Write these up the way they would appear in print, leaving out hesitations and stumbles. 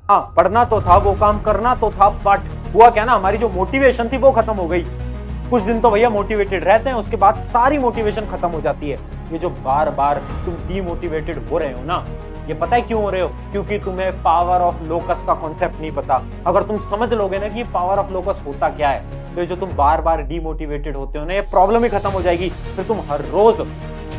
हाँ, पढ़ना तो था, वो काम करना तो था, बट हुआ क्या ना, हमारी जो मोटिवेशन थी वो खत्म हो गई। कुछ दिन तो भैया मोटिवेटेड रहते हैं, उसके बाद सारी मोटिवेशन खत्म हो जाती है। ये जो बार बार तुम डीमोटिवेटेड हो रहे हो ना, ये पता है क्यों हो रहे हो? क्योंकि तुम्हें पावर ऑफ लोकस का कॉन्सेप्ट नहीं पता। अगर तुम समझ लोगे ना कि पावर ऑफ लोकस होता क्या है, तो ये जो तुम बार बार डीमोटिवेटेड होते हो ना, ये प्रॉब्लम ही खत्म हो जाएगी। फिर तुम हर रोज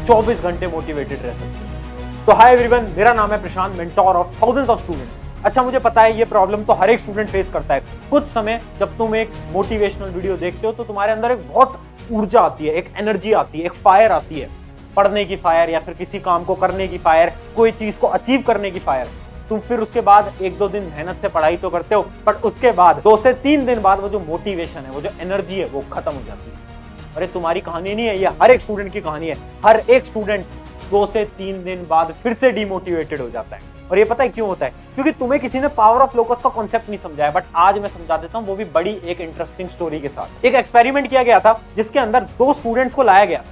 24 घंटे मोटिवेटेड रह सकते हो। तो हाय एवरीवन, मेरा नाम है Prashant, mentor of thousands of students. अच्छा, मुझे पता है ये प्रॉब्लम तो हर एक स्टूडेंट फेस करता है। कुछ समय जब तुम एक मोटिवेशनल वीडियो देखते हो तो तुम्हारे अंदर एक बहुत ऊर्जा आती है, एक एनर्जी आती है, एक फायर आती है, पढ़ने की फायर या फिर किसी काम को करने की फायर, कोई चीज को अचीव करने की फायर। तुम फिर उसके बाद 1-2 दिन मेहनत से पढ़ाई तो करते हो, पर उसके बाद 2 से 3 दिन बाद वो जो मोटिवेशन है, वो जो एनर्जी है, वो खत्म हो जाती है। अरे तुम्हारी कहानी नहीं है, ये हर एक स्टूडेंट की कहानी है। हर एक स्टूडेंट 2 से 3 दिन बाद फिर से डीमोटिवेटेड हो जाता है। और ये पता है क्यों होता है? क्योंकि तुम्हें किसी ने पावर ऑफ लोकस का कॉन्सेप्ट नहीं समझाया। बट आज मैं समझा देता हूं, वो भी बड़ी एक इंटरेस्टिंग स्टोरी के साथ। एक एक्सपेरिमेंट किया गया था जिसके अंदर 2 स्टूडेंट्स को लाया गया।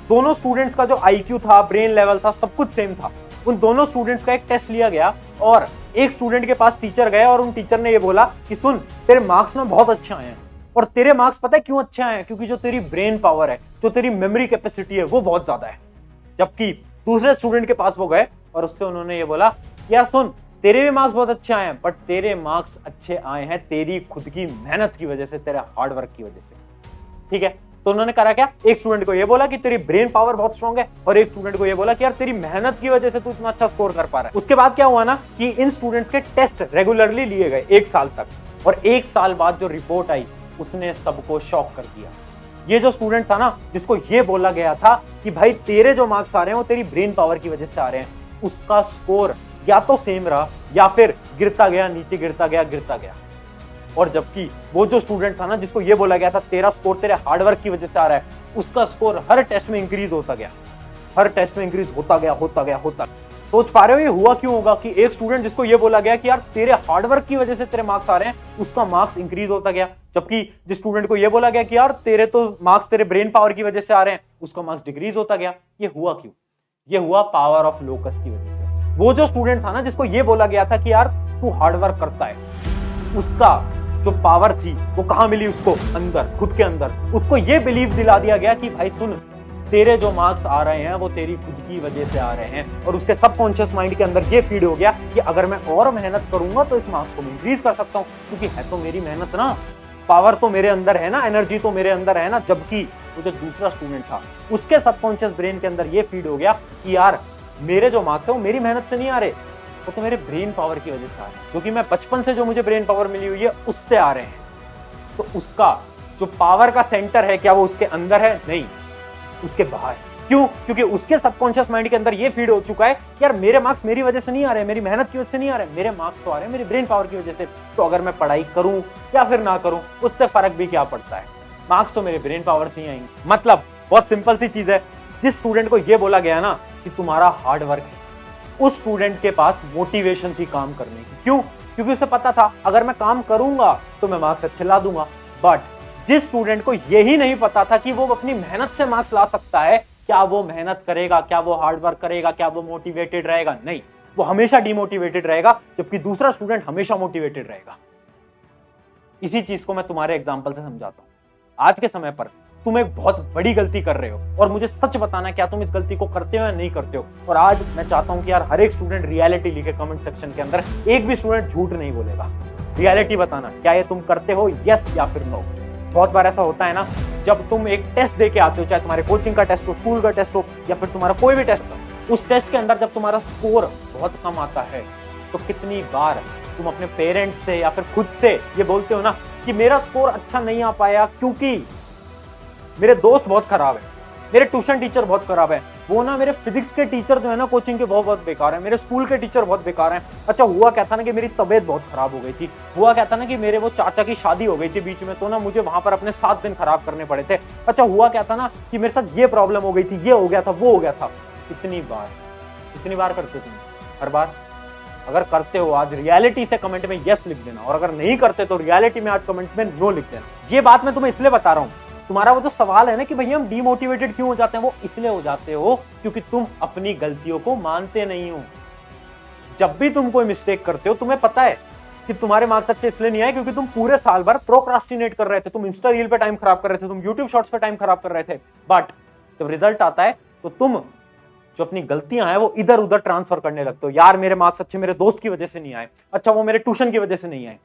दोनों स्टूडेंट्स का जो आईक्यू था, ब्रेन लेवल था, सब कुछ सेम था। उन दोनों स्टूडेंट्स का एक टेस्ट लिया गया और एक स्टूडेंट के पास टीचर गए और उन टीचर ने ये बोला कि सुन, तेरे मार्क्स ना बहुत अच्छे आए हैं। और तेरे मार्क्स पता है क्यों अच्छे आए हैं? क्योंकि जो तेरी ब्रेन पावर है, जो तेरी मेमोरी कैपेसिटी है, वो बहुत ज्यादा है। जबकि दूसरे स्टूडेंट के पास वो गए और उससे उन्होंने ये बोला, यार सुन, तेरे भी मार्क्स बहुत अच्छे आए हैं, बट तेरे मार्क्स अच्छे आए हैं तेरी खुद की मेहनत की वजह से, तेरे हार्ड वर्क की वजह से। ठीक है, तो उन्होंने करा क्या? एक स्टूडेंट को ये बोला कि तेरी ब्रेन पावर बहुत स्ट्रांग है, और एक स्टूडेंट को ये बोला कि यार तेरी मेहनत की वजह से तू इतना अच्छा स्कोर कर पा रहा है। उसके बाद क्या हुआ ना कि इन स्टूडेंट्स के टेस्ट रेगुलरली लिए गए 1 साल तक, और 1 साल बाद जो रिपोर्ट आई उसने सबको शॉक कर दिया। ये जो स्टूडेंट था ना, जिसको ये बोला गया था कि भाई तेरे जो मार्क्स आ रहे हैं वो तेरी ब्रेन पावर की वजह से आ रहे हैं, उसका स्कोर या तो सेम रहा या फिर गिरता गया, नीचे गिरता गया। और जबकि वो जो स्टूडेंट था ना, जिसको ये बोला गया था तेरा स्कोर तेरे हार्डवर्क की वजह से आ रहा है, उसका स्कोर हर टेस्ट में इंक्रीज होता गया, हर टेस्ट में इंक्रीज होता गया। सोच पा रहे हो ये हुआ क्यों होगा? कि एक स्टूडेंट जिसको ये बोला गया कि यार तेरे हार्डवर्क की वजह से तेरे मार्क्स आ रहे हैं, उसका मार्क्स इंक्रीज होता गया। जबकि जिस स्टूडेंट को ये बोला गया कि यार तेरे तो मार्क्स तेरे ब्रेन पावर की वजह से आ रहे हैं, उसका मार्क्स डिक्रीज होता गया। ये हुआ क्यों? ये हुआ पावर ऑफ लोकस की वजह से। वो जो स्टूडेंट था ना, जिसको ये बोला गया था कि यार तू हार्डवर्क करता है, उसका जो पावर थी वो कहां मिली? उसको अंदर, खुद के अंदर। उसको ये बिलीव दिला दिया गया कि भाई सुन, तेरे जो मार्क्स आ रहे हैं वो तेरी खुद की वजह से आ रहे हैं। और उसके सबकॉन्शियस माइंड के अंदर ये फीड हो गया कि अगर मैं और मेहनत करूंगा तो इस मार्क्स को इंक्रीज कर सकता हूं, क्योंकि है तो मेरी मेहनत ना, पावर तो मेरे अंदर है ना, एनर्जी तो मेरे अंदर है ना। जबकि वो जो दूसरा स्टूडेंट था, उसके सबकॉन्शियस ब्रेन के अंदर ये फीड हो गया कि यार मेरे जो मार्क्स है वो मेरी मेहनत से नहीं आ रहे, वो तो मेरे ब्रेन पावर की वजह से आ रहे हैं, क्योंकि मैं बचपन से जो मुझे ब्रेन पावर मिली हुई है उससे आ रहे हैं। तो उसका जो पावर का सेंटर है, क्या वो उसके अंदर है? नहीं, उसके बाहर। क्यों? क्योंकि उसके सबकॉन्शियस माइंड के अंदर ये फीड हो चुका है कि यार मेरे मार्क्स मेरी वजह से नहीं आ रहे, मेरी मेहनत की वजह से नहीं आ रहे, मेरे मार्क्स तो आ रहे हैं मेरी ब्रेन पावर की वजह से। तो अगर मैं पढ़ाई करूं या फिर ना करूं, उससे फर्क भी क्या पड़ता है, मार्क्स तो मेरे ब्रेन पावर से ही आएंगे। मतलब बहुत सिंपल सी चीज है। जिस स्टूडेंट को ये बोला गया ना कि तुम्हारा हार्ड वर्क है, उस स्टूडेंट के पास मोटिवेशन थी काम करने की। क्यों? क्योंकि उसे पता था अगर मैं काम करूंगा तो मैं मार्क्स अच्छे ला दूंगा। बट जिस स्टूडेंट को यही नहीं पता था कि वो अपनी मेहनत से मार्क्स ला सकता है, क्या वो मेहनत करेगा, क्या वो हार्ड वर्क करेगा, क्या वो मोटिवेटेड रहेगा? नहीं, वो हमेशा डिमोटिवेटेड रहेगा। जबकि दूसरा स्टूडेंट हमेशा मोटिवेटेड रहेगा। इसी चीज को मैं तुम्हारे एग्जाम्पल से समझाता हूं। आज के समय पर तुम एक बहुत बड़ी गलती कर रहे हो, और मुझे सच बताना क्या तुम इस गलती को करते हो या नहीं करते हो। और आज मैं चाहता हूं कि यार हर एक स्टूडेंट रियलिटी लिखे कमेंट सेक्शन के अंदर। एक भी स्टूडेंट झूठ नहीं बोलेगा, रियलिटी बताना, क्या ये तुम करते हो, यस या फिर नो। बहुत बार ऐसा होता है ना, जब तुम एक टेस्ट दे के आते हो, चाहे तुम्हारे कोचिंग का टेस्ट हो, स्कूल का टेस्ट हो, या फिर तुम्हारा कोई भी टेस्ट हो, उस टेस्ट के अंदर जब तुम्हारा स्कोर बहुत कम आता है, तो कितनी बार तुम अपने पेरेंट्स से या फिर खुद से ये बोलते हो ना कि मेरा स्कोर अच्छा नहीं आ पाया क्योंकि मेरे दोस्त बहुत खराब है, मेरे ट्यूशन टीचर बहुत खराब है, वो ना मेरे फिजिक्स के टीचर जो है ना कोचिंग के बहुत बेकार है, मेरे स्कूल के टीचर बहुत बेकार हैं। अच्छा, हुआ क्या था ना कि मेरी तबीयत बहुत खराब हो गई थी, हुआ क्या था ना कि मेरे वो चाचा की शादी हो गई थी बीच में, तो ना मुझे वहां पर अपने 7 दिन खराब करने पड़े थे। अच्छा, हुआ क्या था ना कि मेरे साथ ये प्रॉब्लम हो गई थी, ये हो गया था, वो हो गया था। कितनी बार करते तुम? हर बार। अगर करते हो आज रियलिटी से कमेंट में यस लिख देना, और अगर नहीं करते तो रियलिटी में आज कमेंट में नो लिख देना। ये बात मैं तुम्हें इसलिए बता रहा हूं, तुम्हारा वो जो सवाल है ना कि भैया हम डीमोटिवेटेड क्यों हो जाते हैं, वो इसलिए हो जाते हो क्योंकि तुम अपनी गलतियों को मानते नहीं हो। जब भी तुम कोई मिस्टेक करते हो, तुम्हें पता है कि तुम्हारे मार्क्स अच्छे इसलिए नहीं आए क्योंकि तुम पूरे साल भर प्रोक्रास्टिनेट कर रहे थे, तुम इंस्टा रील पे टाइम खराब कर रहे थे, तुम यूट्यूब शॉर्ट्स पे टाइम खराब कर रहे थे। बट जब रिजल्ट आता है तो तुम जो अपनी गलतियां हैं वो इधर उधर ट्रांसफर करने लगते हो। यार मेरे मार्क्स अच्छे मेरे दोस्त की वजह से नहीं आए, अच्छा वो मेरे ट्यूशन की वजह से नहीं आए।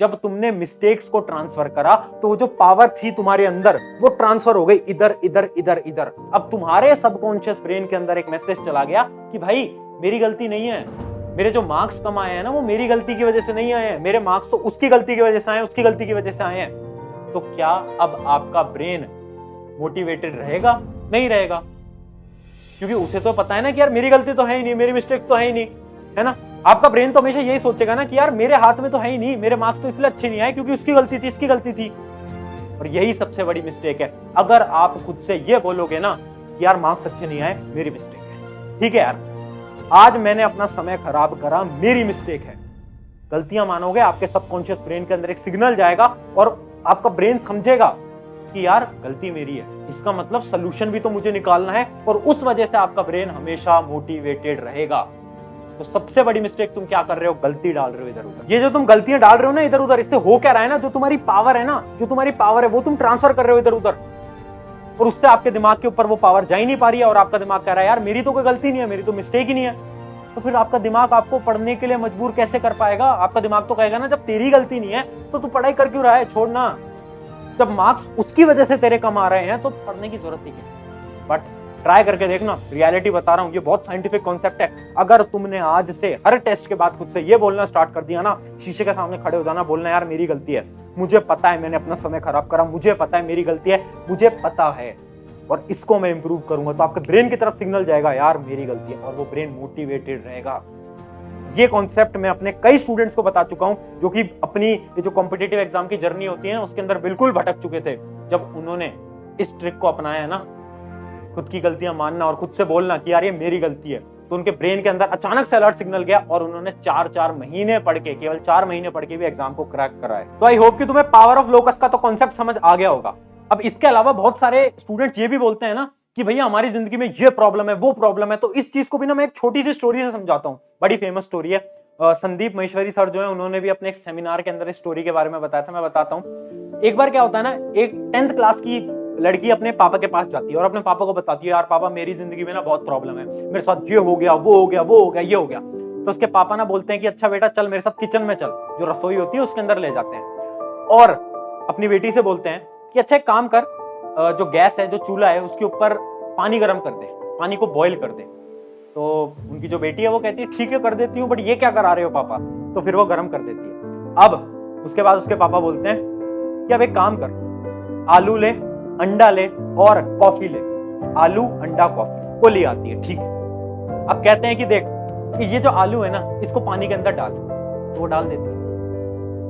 जब तुमने मिस्टेक्स को ट्रांसफर करा तो वो जो पावर थी तुम्हारे अंदर वो ट्रांसफर हो गई इधर इधर इधर इधर। अब तुम्हारे सबकॉन्शियस ब्रेन के अंदर एक मैसेज चला गया कि भाई मेरी गलती नहीं है, मेरे जो मार्क्स कम आए हैं ना वो मेरी गलती की वजह से नहीं आए हैं, मेरे मार्क्स तो उसकी गलती की वजह से आए हैं, उसकी गलती की वजह से आए हैं। तो क्या अब आपका ब्रेन मोटिवेटेड रहेगा? नहीं रहेगा, क्योंकि उसे तो पता है ना कि यार मेरी गलती तो है ही नहीं, मेरी मिस्टेक तो है ही नहीं, है ना। आपका ब्रेन तो हमेशा यही सोचेगा ना कि यार मेरे हाथ में तो है ही नहीं, मेरे मार्क्स तो इसलिए अच्छे नहीं आए क्योंकि उसकी गलती थी, इसकी गलती थी। और यही सबसे बड़ी मिस्टेक है। अगर आप खुद से ये बोलोगे ना कि यार मार्क्स अच्छे नहीं आए, मेरी मिस्टेक है, ठीक है यार आज मैंने अपना समय खराब करा, मेरी मिस्टेक है, गलतियां मानोगे, आपके सबकॉन्शियस ब्रेन के अंदर एक सिग्नल जाएगा और आपका ब्रेन समझेगा कि यार गलती मेरी है, इसका मतलब सलूशन भी तो मुझे निकालना है, और उस वजह से आपका ब्रेन हमेशा मोटिवेटेड रहेगा। तो सबसे बड़ी मिस्टेक तुम क्या कर रहे हो? गलती डाल रहे हो इधर उधर। ये जो तुम गलतियां डाल रहे हो ना इधर उधर, इससे हो क्या रहा है ना, जो तुम्हारी पावर है ना, जो तुम्हारी पावर है वो तुम ट्रांसफर कर रहे हो इधर उधर, और उससे आपके दिमाग के ऊपर वो पावर जा ही नहीं पा रही है। और आपका दिमाग कह रहा है यार मेरी तो कोई गलती नहीं है, मेरी तो मिस्टेक ही नहीं है। तो फिर आपका दिमाग आपको पढ़ने के लिए मजबूर कैसे कर पाएगा? आपका दिमाग तो कहेगा ना जब तेरी गलती नहीं है तो तू पढ़ाई कर क्यों रहा है, छोड़ना। जब मार्क्स उसकी वजह से तेरे कम आ रहे हैं तो पढ़ने की जरूरत नहीं है। बट ट्राई करके देखना, रियलिटी बता रहा हूं, ये बहुत साइंटिफिक कॉन्सेप्ट है। अगर तुमने आज से हर टेस्ट के बाद खुद से ये बोलना स्टार्ट कर दिया ना, शीशे के सामने खड़े हो जाना, बोलना यार मेरी गलती है, मुझे पता है मैंने अपना समय खराब करा, मुझे पता है मेरी गलती है, मुझे पता है और इसको मैं इंप्रूव करूंगा, तो आपके ब्रेन की तरफ सिग्नल जाएगा यार मेरी गलती है, और वो ब्रेन मोटिवेटेड रहेगा। ये कॉन्सेप्ट मैं अपने कई स्टूडेंट्स को बता चुका हूं जो कि अपनी ये जो कॉम्पिटिटिव एग्जाम की जर्नी होती है उसके अंदर बिल्कुल भटक चुके थे। जब उन्होंने इस ट्रिक को अपनाया ना, खुद की गलतियां मानना और खुद से बोलना कि यार ये मेरी गलती है, तो उनके ब्रेन के अंदर अचानक से अलर्ट सिग्नल गया और उन्होंने 4 महीने पढ़ के, केवल 4 महीने पढ़ के भी एग्जाम को क्रैक कराए। तो आई होप कि तुम्हें पावर ऑफ लोकस का तो कॉन्सेप्ट समझ आ गया होगा। अब इसके अलावा बहुत सारे स्टूडेंट्स ये भी बोलते हैं ना कि भैया हमारी जिंदगी में ये प्रॉब्लम है, वो प्रॉब्लम है। तो इस चीज को भी ना मैं एक छोटी सी स्टोरी से समझाता हूँ, बड़ी फेमस स्टोरी है। संदीप महेश्वरी सर जो है उन्होंने भी अपने एक सेमिनार के अंदर इस स्टोरी के बारे में बताया था, मैं बताता हूँ। एक बार क्या होता है ना, एक 10th क्लास की लड़की अपने पापा के पास जाती है और अपने पापा को बताती है यार पापा मेरी जिंदगी में ना बहुत प्रॉब्लम है, मेरे साथ ये हो गया, वो हो गया, वो हो गया, ये हो गया। तो उसके पापा ना बोलते हैं कि अच्छा बेटा चल मेरे साथ किचन में चल, जो रसोई होती है उसके अंदर ले जाते हैं और अपनी बेटी से बोलते हैं कि अच्छा एक काम कर, जो गैस है, जो चूल्हा है, उसके ऊपर पानी गर्म कर दे, पानी को बॉईल कर दे। तो उनकी जो बेटी है वो कहती है ठीक है कर देती हूँ, बट ये क्या करा रहे हो पापा? तो फिर वो गर्म कर देती है। अब उसके बाद उसके पापा बोलते हैं कि अब एक काम कर, आलू ले, अंडा ले और कॉफी ले। आलू, अंडा, कॉफी वो ले आती है, ठीक है। अब कहते हैं कि देख कि ये जो आलू है ना इसको पानी के अंदर डाल, तो वो डाल देती है।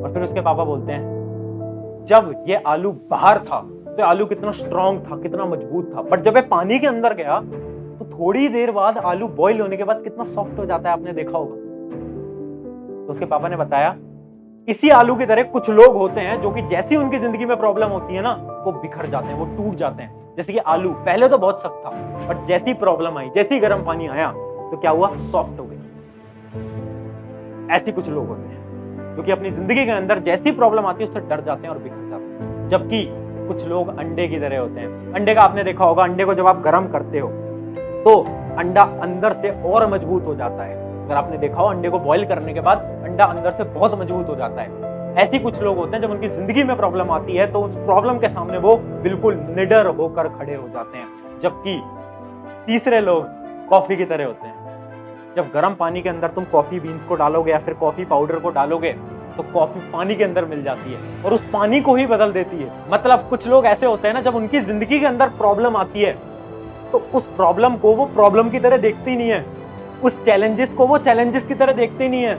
और फिर उसके पापा बोलते हैं जब ये आलू बाहर था तो आलू कितना स्ट्रांग था, कितना मजबूत था, बट जब ये पानी के अंदर गया तो थोड़ी देर बाद आलू बॉईल होने के बाद कितना सॉफ्ट हो जाता है, आपने देखा होगा। तो उसके पापा ने बताया इसी आलू की तरह कुछ लोग होते हैं जो कि जैसी उनकी जिंदगी में प्रॉब्लम होती है ना वो बिखर जाते हैं, वो टूट जाते हैं। जैसे कि आलू पहले तो बहुत सख्त था, बट जैसी प्रॉब्लम आई, जैसी गर्म पानी आया तो क्या हुआ, सॉफ्ट हो गया। ऐसी कुछ लोग होते हैं जो कि अपनी जिंदगी के अंदर जैसी प्रॉब्लम आती है उससे डर जाते हैं और बिखर जाते हैं। जबकि कुछ लोग अंडे की तरह होते हैं। अंडे का आपने देखा होगा, अंडे को जब आप गर्म करते हो तो अंडा अंदर से और मजबूत हो जाता है। अगर आपने देखा हो अंडे को बॉईल करने के बाद अंडा अंदर से बहुत मजबूत हो जाता है। ऐसी कुछ लोग होते हैं जब उनकी जिंदगी में प्रॉब्लम आती है तो उस प्रॉब्लम के सामने वो बिल्कुल निडर होकर खड़े हो जाते हैं। जबकि तीसरे लोग कॉफी की तरह होते हैं। जब गर्म पानी के अंदर तुम कॉफी बीन्स को डालोगे या फिर कॉफी पाउडर को डालोगे तो कॉफी पानी के अंदर मिल जाती है और उस पानी को ही बदल देती है। मतलब कुछ लोग ऐसे होते हैं ना, जब उनकी जिंदगी के अंदर प्रॉब्लम आती है तो उस प्रॉब्लम को वो प्रॉब्लम की तरह देखते ही नहीं है, उस चैलेंजेस को वो चैलेंजेस की तरह देखते ही नहीं है।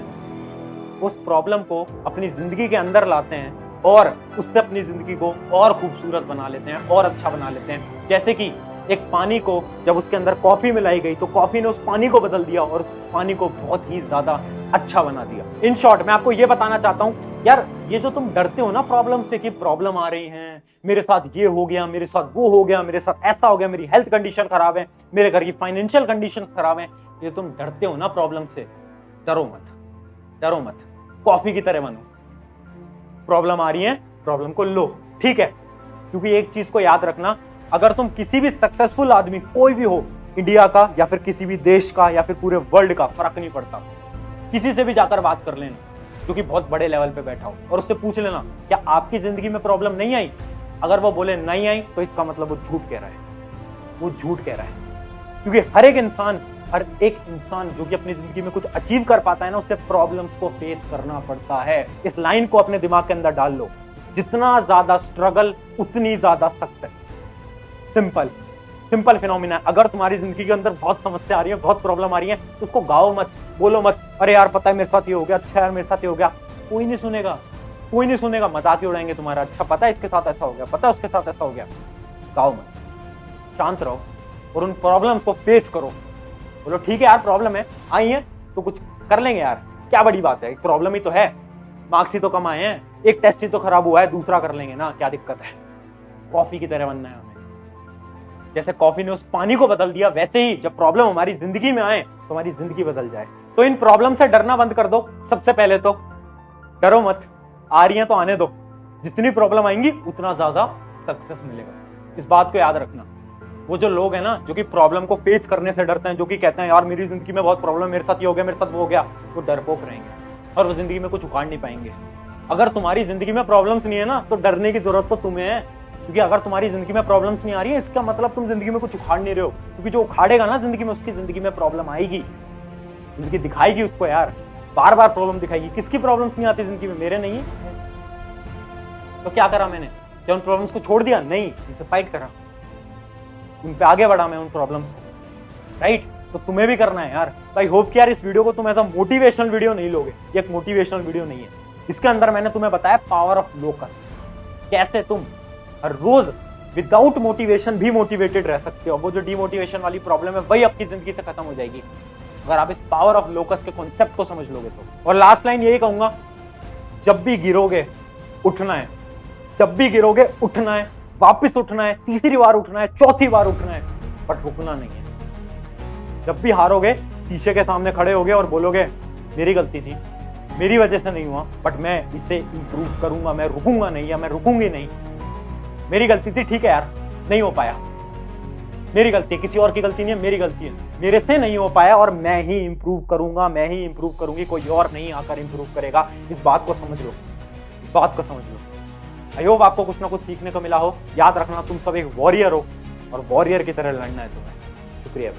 उस प्रॉब्लम को अपनी जिंदगी के अंदर लाते हैं और उससे अपनी जिंदगी को और खूबसूरत बना लेते हैं और अच्छा बना लेते हैं। जैसे कि एक पानी को जब उसके अंदर कॉफी मिलाई गई तो कॉफी ने उस पानी को बदल दिया और उस पानी को बहुत ही ज्यादा अच्छा बना दिया। इन शॉर्ट मैं आपको ये बताना चाहता हूं यार, ये जो तुम डरते हो ना प्रॉब्लम से कि प्रॉब्लम आ रही है, मेरे साथ ये हो गया, मेरे साथ वो हो गया, मेरे साथ ऐसा हो गया, मेरी हेल्थ कंडीशन खराब है, मेरे घर की फाइनेंशियल कंडीशन खराब है, ये तुम डरते हो ना प्रॉब्लम से, डरो मत, डरो मत। कॉफी की तरह बनो। प्रॉब्लम आ रही है, प्रॉब्लम को लो, ठीक है। क्योंकि एक चीज को याद रखना, अगर तुम किसी भी सक्सेसफुल आदमी, कोई भी हो, इंडिया का या फिर किसी भी देश का या फिर पूरे वर्ल्ड का, फर्क नहीं पड़ता, किसी से भी जाकर बात कर लेना जो कि बहुत बड़े लेवल पे बैठा हो, और उससे पूछ लेना क्या आपकी जिंदगी में प्रॉब्लम नहीं आई। अगर वो बोले नहीं आई तो इसका मतलब वो झूठ कह रहा है, वो झूठ कह रहा है। क्योंकि हर एक इंसान जो कि अपनी जिंदगी में कुछ अचीव कर पाता है ना, उससे प्रॉब्लम्स को फेस करना पड़ता है। इस लाइन को अपने दिमाग के अंदर डाल लो, जितना ज्यादा स्ट्रगल उतनी ज्यादा सक्सेस। सिंपल फिनोमिना है। अगर तुम्हारी जिंदगी के अंदर बहुत समस्या आ रही है, बहुत प्रॉब्लम आ रही है, तो उसको गाओ मत, बोलो मत, अरे यार पता है मेरे साथ ये हो गया, अच्छा यार मेरे साथ ये हो गया। कोई नहीं सुनेगा, कोई नहीं सुनेगा, मजाक ही उड़ाएंगे तुम्हारा। अच्छा पता है इसके साथ ऐसा हो गया, पता है उसके साथ ऐसा हो गया। गाओ मत, शांत रहो और उन प्रॉब्लम्स को फेस करो। बोलो ठीक है यार प्रॉब्लम है, आई है तो कुछ कर लेंगे यार, क्या बड़ी बात है, एक प्रॉब्लम ही तो है, मार्क्स ही तो कम आए हैं, एक टेस्ट ही तो खराब हुआ है, दूसरा कर लेंगे ना, क्या दिक्कत है। कॉफी की तरह बनना है हमें। जैसे कॉफी ने उस पानी को बदल दिया, वैसे ही जब प्रॉब्लम हमारी जिंदगी में आए तो हमारी जिंदगी बदल जाए। तो इन प्रॉब्लम से डरना बंद कर दो। सबसे पहले तो डरो मत, आ रही है तो आने दो, जितनी प्रॉब्लम आएंगी उतना ज्यादा सक्सेस मिलेगा। इस बात को याद रखना। वो जो लोग हैं ना जो कि प्रॉब्लम को फेस करने से डरते हैं, जो कि कहते हैं यार मेरी जिंदगी में बहुत प्रॉब्लम, मेरे साथ ये हो गया, मेरे साथ वो हो गया, वो डरपोक रहेंगे और वो जिंदगी में कुछ उखाड़ नहीं पाएंगे। अगर तुम्हारी जिंदगी में प्रॉब्लम्स नहीं है ना, तो डरने की जरूरत तो तुम्हें है। क्योंकि अगर तुम्हारी जिंदगी में प्रॉब्लम्स नहीं आ रही है, इसका मतलब तुम जिंदगी में कुछ उखाड़ नहीं रहे हो। क्योंकि जो उखाड़ेगा ना जिंदगी में, उसकी जिंदगी में प्रॉब्लम आएगी, जिंदगी दिखाएगी उसको यार, बार बार प्रॉब्लम दिखाएगी। किसकी प्रॉब्लम्स नहीं आती जिंदगी में? मेरे नहीं है। तो क्या करा मैंने? क्या उन प्रॉब्लम्स को छोड़ दिया? नहीं, इनसे फाइट करा, उन पे आगे बढ़ा मैं उन प्रॉब्लम्स को, राइट। तो तुम्हें भी करना है यार। आई होप कि यार इस वीडियो को तुम ऐसा मोटिवेशनल वीडियो नहीं लोगे, ये एक मोटिवेशनल वीडियो नहीं है। इसके अंदर मैंने तुम्हें बताया पावर ऑफ लोकस, कैसे तुम हर रोज विदाउट मोटिवेशन भी मोटिवेटेड रह सकते हो। वो जो डिमोटिवेशन वाली प्रॉब्लम है वही आपकी जिंदगी से खत्म हो जाएगी अगर आप इस पावर ऑफ लोकस के कॉन्सेप्ट को समझ लोगे तो। और लास्ट लाइन यही कहूंगा, जब भी गिरोगे उठना है, जब भी गिरोगे उठना है, वापस उठना है, तीसरी बार उठना है, चौथी बार उठना है, बट रुकना नहीं है। जब भी हारोगे शीशे के सामने खड़े होगे और बोलोगे मेरी गलती थी, मेरी वजह से नहीं हुआ, बट मैं इसे इंप्रूव करूंगा, मैं रुकूंगा नहीं या मैं रुकूंगी नहीं। मेरी गलती थी, ठीक है यार नहीं हो पाया, मेरी गलती है, किसी और की गलती नहीं है, मेरी गलती है, मेरे से नहीं हो पाया और मैं ही इंप्रूव करूंगा, मैं ही इंप्रूव करूंगी, कोई और नहीं आकर इंप्रूव करेगा। इस बात को समझ लो, इस बात को समझ लो। आई होप आपको कुछ ना कुछ सीखने को मिला हो। याद रखना तुम सब एक वॉरियर हो और वॉरियर की तरह लड़ना है तुम्हें। शुक्रिया।